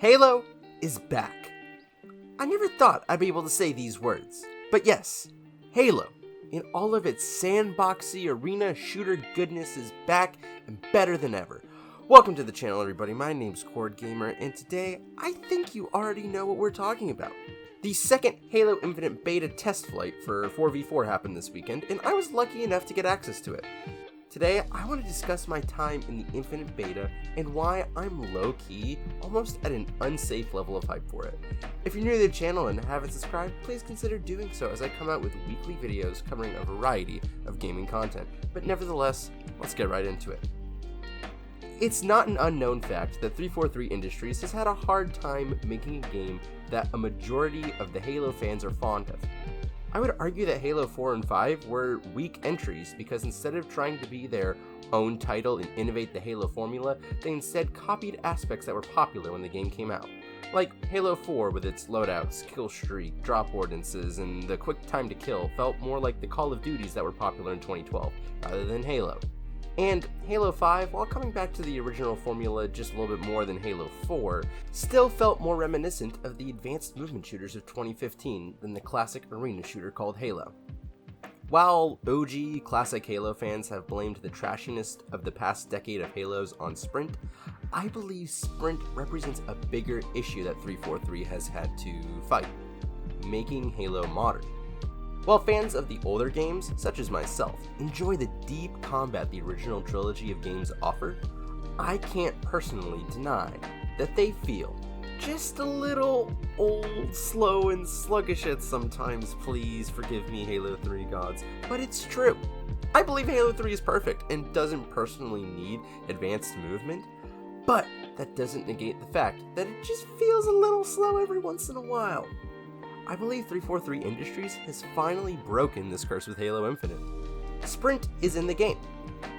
Halo is back. I never thought I'd be able to say these words, but yes, Halo, in all of its sandboxy arena shooter goodness, is back and better than ever. Welcome to the channel, everybody. My name's Cord Gamer, and today I think you already know what we're talking about. The second Halo Infinite beta test flight for 4v4 happened this weekend, and I was lucky enough to get access to it. Today, I want to discuss my time in the Infinite beta and why I'm low-key, almost at an unsafe level of hype for it. If you're new to the channel and haven't subscribed, please consider doing so as I come out with weekly videos covering a variety of gaming content. But nevertheless, let's get right into it. It's not an unknown fact that 343 Industries has had a hard time making a game that a majority of the Halo fans are fond of. I would argue that Halo 4 and 5 were weak entries because instead of trying to be their own title and innovate the Halo formula, they instead copied aspects that were popular when the game came out. Like Halo 4 with its loadouts, kill streak, drop ordinances, and the quick time to kill felt more like the Call of Duties that were popular in 2012, rather than Halo. And Halo 5, while coming back to the original formula just a little bit more than Halo 4, still felt more reminiscent of the advanced movement shooters of 2015 than the classic arena shooter called Halo. While OG classic Halo fans have blamed the trashiness of the past decade of Halos on Sprint, I believe Sprint represents a bigger issue that 343 has had to fight, making Halo modern. While fans of the older games, such as myself, enjoy the deep combat the original trilogy of games offer, I can't personally deny that they feel just a little old, slow, and sluggish at sometimes. Please forgive me, Halo 3 gods, but it's true. I believe Halo 3 is perfect and doesn't personally need advanced movement, but that doesn't negate the fact that it just feels a little slow every once in a while. I believe 343 Industries has finally broken this curse with Halo Infinite. Sprint is in the game.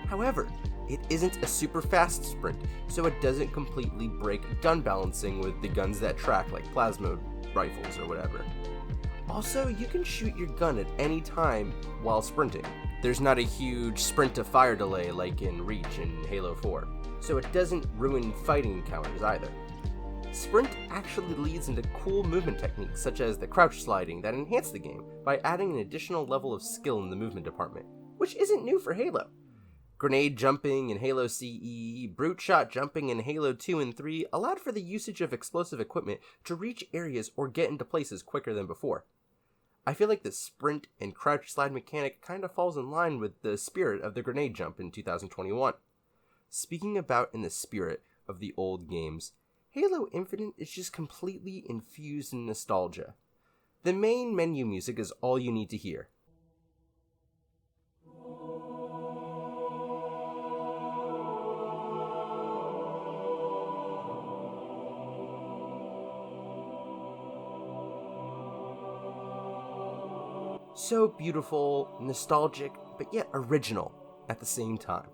However, it isn't a super fast sprint, so it doesn't completely break gun balancing with the guns that track, like plasma rifles or whatever. Also, you can shoot your gun at any time while sprinting. There's not a huge sprint to fire delay like in Reach and Halo 4, so it doesn't ruin fighting encounters either. Sprint actually leads into cool movement techniques such as the crouch sliding that enhance the game by adding an additional level of skill in the movement department, which isn't new for Halo. Grenade jumping in Halo CE, brute shot jumping in Halo 2 and 3 allowed for the usage of explosive equipment to reach areas or get into places quicker than before. I feel like the sprint and crouch slide mechanic kind of falls in line with the spirit of the grenade jump in 2021. Speaking about in the spirit of the old games, Halo Infinite is just completely infused in nostalgia. The main menu music is all you need to hear. So beautiful, nostalgic, but yet original at the same time.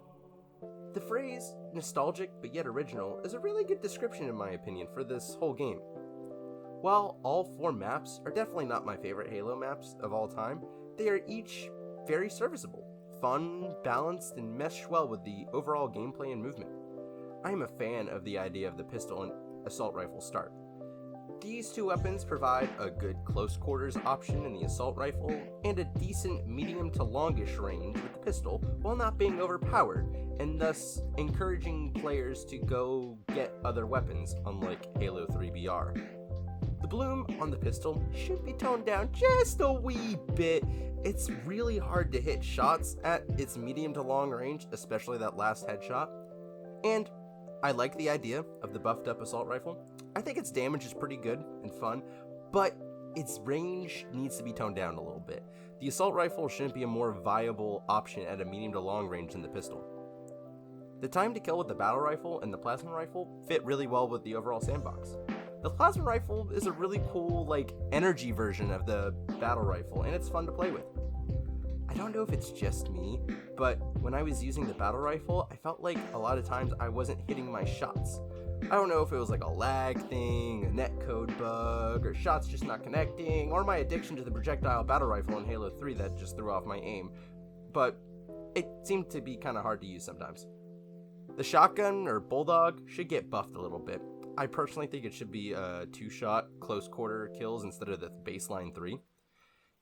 The phrase, nostalgic but yet original, is a really good description in my opinion for this whole game. While all 4 maps are definitely not my favorite Halo maps of all time, they are each very serviceable, fun, balanced, and mesh well with the overall gameplay and movement. I am a fan of the idea of the pistol and assault rifle start. These 2 weapons provide a good close quarters option in the assault rifle and a decent medium to longish range with the pistol while not being overpowered, and thus encouraging players to go get other weapons, unlike Halo 3 BR. The bloom on the pistol should be toned down just a wee bit. It's really hard to hit shots at its medium to long range, especially that last headshot. And I like the idea of the buffed up assault rifle. I think its damage is pretty good and fun, but its range needs to be toned down a little bit. The assault rifle shouldn't be a more viable option at a medium to long range than the pistol. The time to kill with the battle rifle and the plasma rifle fit really well with the overall sandbox. The plasma rifle is a really cool, energy version of the battle rifle, and it's fun to play with. I don't know if it's just me, but when I was using the battle rifle, I felt like a lot of times I wasn't hitting my shots. I don't know if it was like a lag thing, a netcode bug, or shots just not connecting, or my addiction to the projectile battle rifle in Halo 3 that just threw off my aim, but it seemed to be kind of hard to use sometimes. The shotgun or bulldog should get buffed a little bit. I personally think it should be a 2-shot close quarter kills instead of the baseline 3.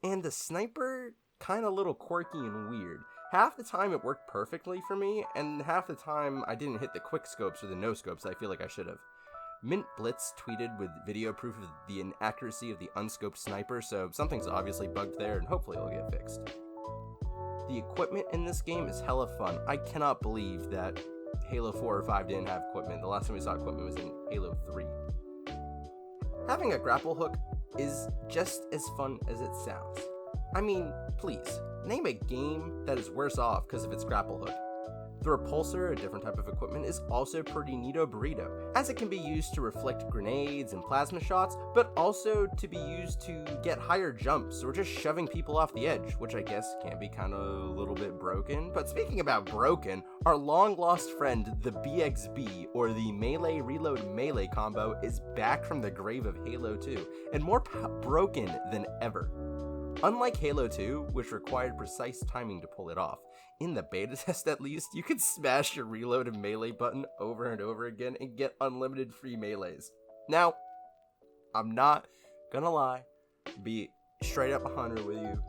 And the sniper, kind of a little quirky and weird. Half the time it worked perfectly for me, and half the time I didn't hit the quick scopes or the no scopes I feel like I should have. Mint Blitz tweeted with video proof of the inaccuracy of the unscoped sniper, so something's obviously bugged there and hopefully it'll get fixed. The equipment in this game is hella fun. I cannot believe that Halo 4 or 5 didn't have equipment. The last time we saw equipment was in Halo 3. Having a grapple hook is just as fun as it sounds. I mean, please, name a game that is worse off because of its grapple hook. The repulsor, a different type of equipment, is also pretty neato burrito, as it can be used to reflect grenades and plasma shots, but also to be used to get higher jumps or just shoving people off the edge, which I guess can be kind of a little bit broken. But speaking about broken, our long lost friend, the BXB, or the melee reload melee combo, is back from the grave of Halo 2, and more broken than ever. Unlike Halo 2, which required precise timing to pull it off, in the beta test at least, you could smash your reload and melee button over and over again and get unlimited free melees. Now, I'm not gonna lie, be straight up 100 with you,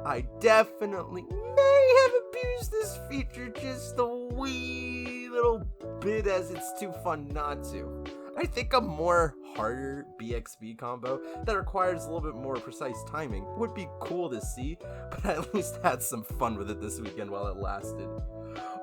I definitely may have abused this feature just a wee little bit, as it's too fun not to. I think a more harder BXB combo that requires a little bit more precise timing would be cool to see, but I at least had some fun with it this weekend while it lasted.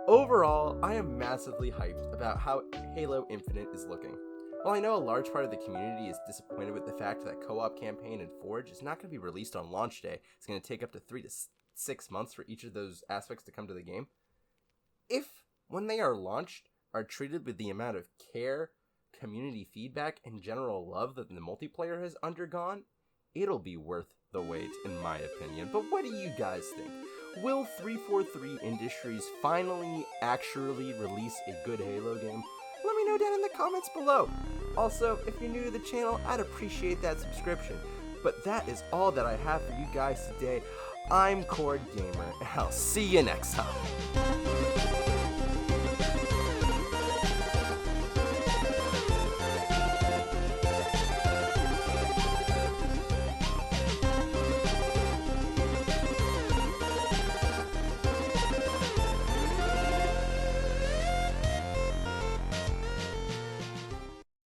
Overall, I am massively hyped about how Halo Infinite is looking. While I know a large part of the community is disappointed with the fact that co-op campaign and Forge is not going to be released on launch day, it's going to take up to 3 to 6 months for each of those aspects to come to the game. If, when they are launched, are treated with the amount of care, community feedback, and general love that the multiplayer has undergone, it'll be worth the wait, in my opinion. But what do you guys think? Will 343 Industries finally actually release a good Halo game? Let me know down in the comments below. Also, if you're new to the channel, I'd appreciate that subscription. But that is all that I have for you guys today. I'm Cord Gamer, and I'll see you next time.